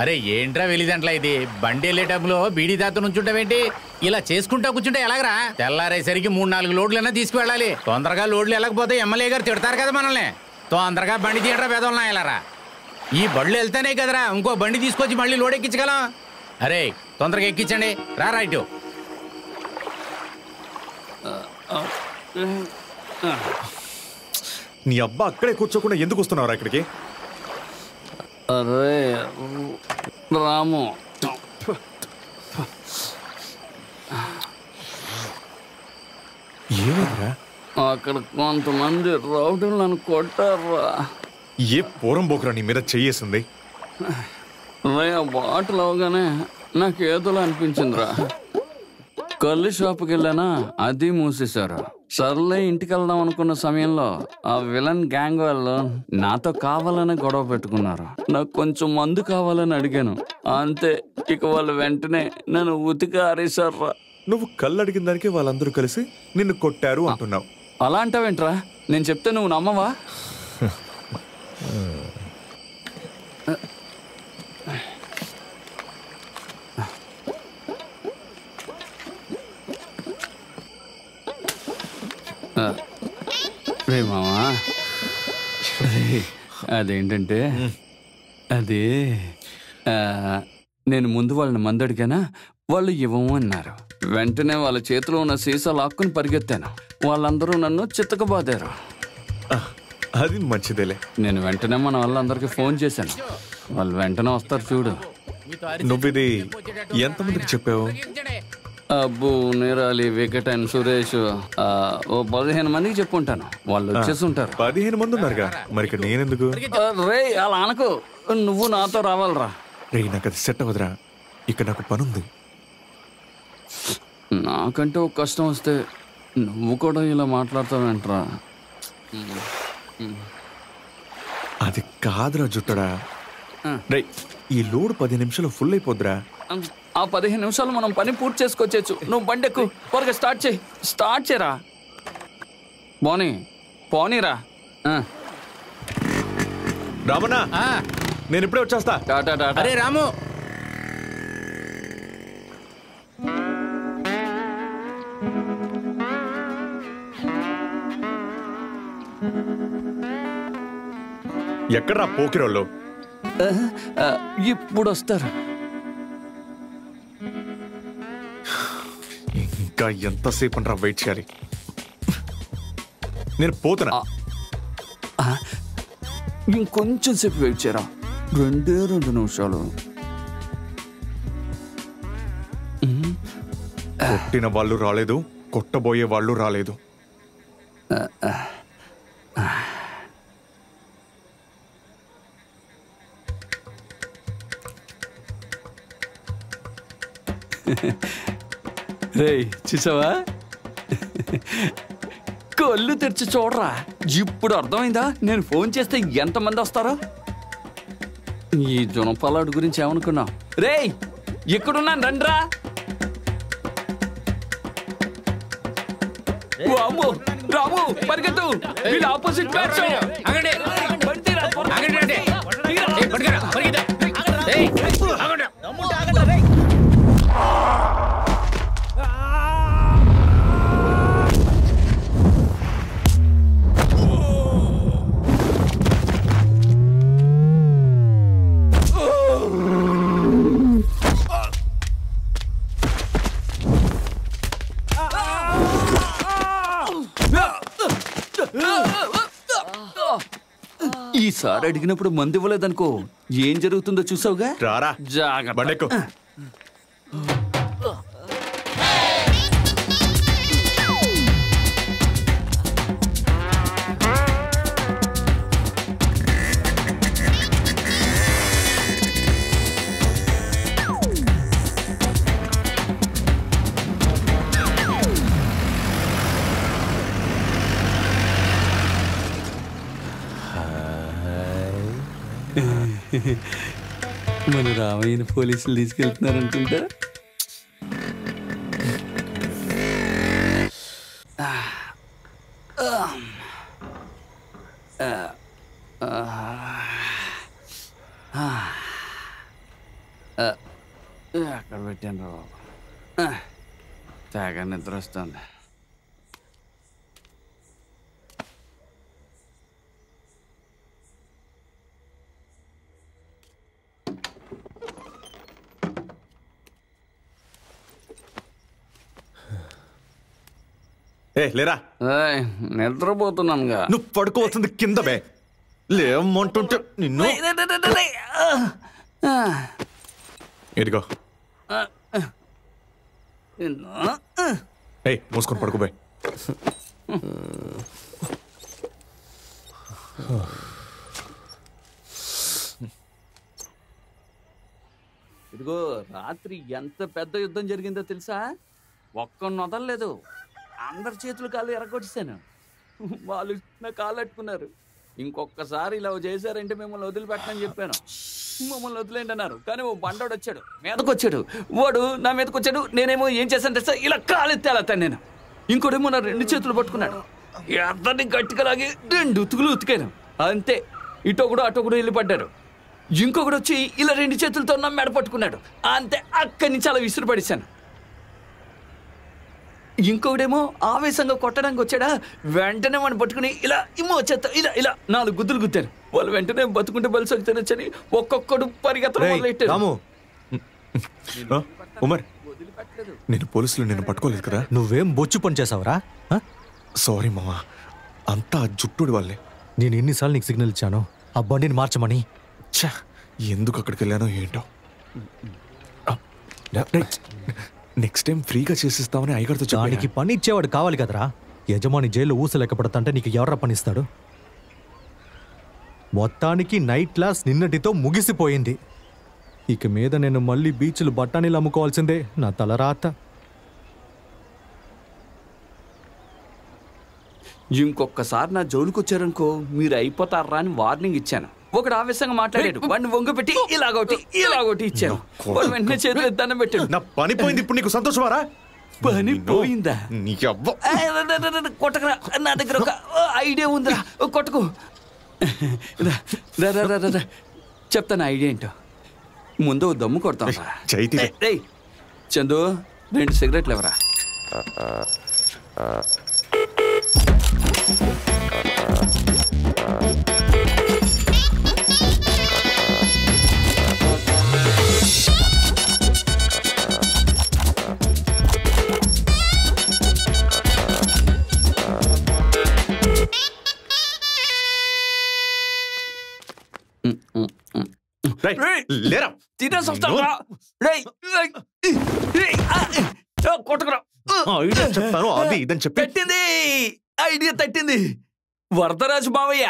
అరే ఏంట్రా వెలిదంట్లా ఇది? బండి వెళ్ళే టైంలో బీడీ తాత నుంచుంటావేంటి? ఇలా చేసుకుంటా కూర్చుంటే ఎలాగరా? తెల్లారేసరికి 3-4 లోడ్లైనా తీసుకువెళ్ళాలి. తొందరగా లోడ్లు వెళ్ళకపోతే ఎమ్మెల్యే గారు తిడతారు కదా మనల్ని. తొందరగా బండి తీయట్రా పేదోళ్ళ వెళ్ళరా. ఈ బళ్ళు వెళ్తానే కదరా ఇంకో బండి తీసుకొచ్చి మళ్ళీ లోడ్ ఎక్కించగలం. అరే తొందరగా ఎక్కించండి. రా రైట్. నీ అబ్బా అక్కడే కూర్చోకుండా ఎందుకు వస్తున్నావు ఇక్కడికి? అరే రాము, ఏమరా? అక్కడ కొంతమంది రౌడీలు నన్ను కొట్టారా. ఏ పూరం బోకరా నీ మీద చెయ్యేసింది? రే బాటలు అవగానే నాకు ఏదోలా అనిపించిందిరా. కళ్ళు షాప్కి వెళ్ళానా, అది మూసేశారు. సర్లే ఇంటికి వెళ్దాం అనుకున్న సమయంలో ఆ విలన్ గ్యాంగ్ వాళ్ళు నాతో కావాలని గొడవ పెట్టుకున్నారు. నాకు కొంచెం మందు కావాలని అడిగాను, అంతే. ఇక వాళ్ళు వెంటనే నన్ను ఉతికి ఆరేశారా. నువ్వు కళ్ళు అడిగిన దానికి వాళ్ళందరూ కలిసి నిన్ను కొట్టారు అంటున్నావు. అలా అంటావేంట్రా? నేను చెప్తే నువ్వు నమ్మవా? రే మావా, అదేంటంటే అది నేను ముందు వాళ్ళని మందు అడిగానా, వాళ్ళు ఇవ్వము అన్నారు. వెంటనే వాళ్ళ చేతిలో ఉన్న సీసా లాక్కుని పరిగెత్తాను. వాళ్ళందరూ నన్ను చిత్తకబాదారు. అది మంచిదేలే. నేను వెంటనే మన వాళ్ళందరికీ ఫోన్ చేశాను. వాళ్ళు వెంటనే వస్తారు చూడు. నువ్విది ఎంతమందికి చెప్పావు? అబ్బు, నీరాలి, వికటన్, సురేష్, ఓ 15 మందికి చెప్పుంటాను. వాళ్ళు వచ్చేసి ఉంటారు. 15 మంది ఉన్నారుగా, మరి ఇక్కడ నేనెందుకు? రే అలా అనకు, నువ్వు నాతో రావాలరా. రే నాకు అది సెట్ అవ్వదురా, ఇక్కడ నాకు పనుంది. నాకంటే ఒక కష్టం వస్తే నువ్వు కూడా ఇలా మాట్లాడతావేంట్రా? అది కాదురా జుట్టడా. రే ఈ లోడ్ 10 నిమిషాలు ఫుల్ అయిపోద్దురా. ఆ 15 నిమిషాలు మనం పని పూర్తి చేసుకొచ్చేచ్చు. నువ్వు బండెక్కు, త్వరగా స్టార్ట్ చేయి. స్టార్ట్ చేయరా. పోనీరా. రామన్నా, నేను ఇప్పుడే వచ్చేస్తా. టాటా టాటా. అరే రాము, ఎక్కడ్రా పోకిరోళ్ళు? ఇప్పుడు వస్తారు. ఇంకా ఎంతసేపు రా వెయిట్ చేయాలి? నేను పోతున్నా. ఇంకొంచెం సేపు వెయిట్ చేయరా. 2 నిమిషాలు. కొట్టిన వాళ్ళు రాలేదు, కొట్టబోయే వాళ్ళు రాలేదు. రే చూసావా, కళ్ళు తెరిచి చూడరా. ఇప్పుడు అర్థమైందా నేను ఫోన్ చేస్తే ఎంతమంది వస్తారో? ఈ జునపాలాడు గురించి ఏమనుకున్నావు? రే ఎక్కడున్నాను రండ్రా. రాము పరిగెత్తు, వీళ్ళు ఆపోజిట్ బ్యాచ్. ఈసారి అడిగినప్పుడు మందు ఇవ్వలేదనుకో, ఏం జరుగుతుందో చూసావుగా. రారా, జాగ్రత్త. మన రామయ్యని పోలీసులు తీసుకెళ్తున్నారనుకుంటా. పెట్టాను తెగ నిద్ర వస్తుంది. లేరా, నిద్రపోతున్నానుగా. నువ్వు పడుకోవచ్చింది కింద బే. లేమంటుంటే నిన్ను. ఎదిగో మూసుకొని పడుకోబోయ్. ఇదిగో రాత్రి ఎంత పెద్ద యుద్ధం జరిగిందో తెలుసా? ఒక్కడిని వదలలేదు, అందరి చేతులు కాళ్ళు ఎరగొట్టేశాను. వాళ్ళు నా కాళ్ళు అట్టుకున్నారు. ఇంకొకసారి ఇలా చేశారంటే మిమ్మల్ని వదిలిపెట్టనని చెప్పాను. మమ్మల్ని వదిలేండి అన్నారు. కానీ ఓ బండోడు వచ్చాడు, మీదకి వచ్చాడు. వాడు నా మీదకి వచ్చాడు. నేనేమో ఏం చేశాను తెలుసా? ఇలా కాలు ఎత్తేలాతాను నేను. ఇంకోటేమో నా 2 చేతులు పట్టుకున్నాడు. అతన్ని గట్టిగా లాగి 2 ఉతుకులు ఉతికాను. అంతే, ఇటొకడు అటొకడు వెళ్ళి పడ్డారు. ఇంకొకడు వచ్చి ఇలా 2 చేతులతో నా మెడ పట్టుకున్నాడు. అంతే, అక్కడి నుంచి అలా విసురు పడేశాను. ఇంకొకడేమో ఆవేశంగా కొట్టడానికి వచ్చాడా, వెంటనే వాడిని పట్టుకుని ఇలా ఇమ్మో వచ్చేస్తా ఇలా ఇలా 4 గుద్దులు గుద్దారు. వాళ్ళు వెంటనే బతుకుంటే బలిసొకి తినొచ్చని ఒక్కొక్కడు పరిగెత్తడం మొదలెట్టారు. ఉమర్, నేను పోలీసులు నిన్ను పట్టుకోలేదు కదా. నువ్వేం బొచ్చు పని చేసావురా? సారీ మామా, అంతా జుట్టుడి వాళ్ళే. నేను ఎన్నిసార్లు నీకు సిగ్నల్ ఇచ్చాను ఆ బండిని మార్చమని? ఛా, ఎందుకు అక్కడికి వెళ్ళానో ఏంటో. నెక్స్ట్ టైం ఫ్రీగా చేసిస్తామని అయ్యగారితో దానికి పని ఇచ్చేవాడు కావాలి కదరా. యజమాని జైల్లో ఊసలెక్క పడతంటే నీకు ఎవరా పనిస్తాడు? మొత్తానికి నైట్ క్లాస్ నిన్నటితో ముగిసిపోయింది. ఇక మీద నేను మళ్ళీ బీచ్లు బఠానీలు అమ్ముకోవాల్సిందే, నా తలరాత. ఇంకొకసారి నా జోలికి వచ్చారనుకో మీరు అయిపోతారా అని వార్నింగ్ ఇచ్చాను. ఒకడు ఆవేశంగా మాట్లాడాడు, వాడిని వంగ పెట్టి ఇలాగొట్టి ఇచ్చాను. వాడు వెంటనే చేతులు దండం పెట్టాడు. నా పని పోయింది, ఇప్పుడు నీకు సంతోషమారా? పని పోయిందా? కొట్టకరా, నా దగ్గర ఒక ఐడియా ఉందిరా, కొట్టకు. చెప్తాను ఐడియా ఏంటో. ముందు దమ్ము కొడతాం. చందు, 2 సిగరెట్లు ఎవరా? లేరా, చెప్తాను అది ఇదని చెప్పి పెట్టింది. ఐడియా తట్టింది. వరదరాజు మావయ్య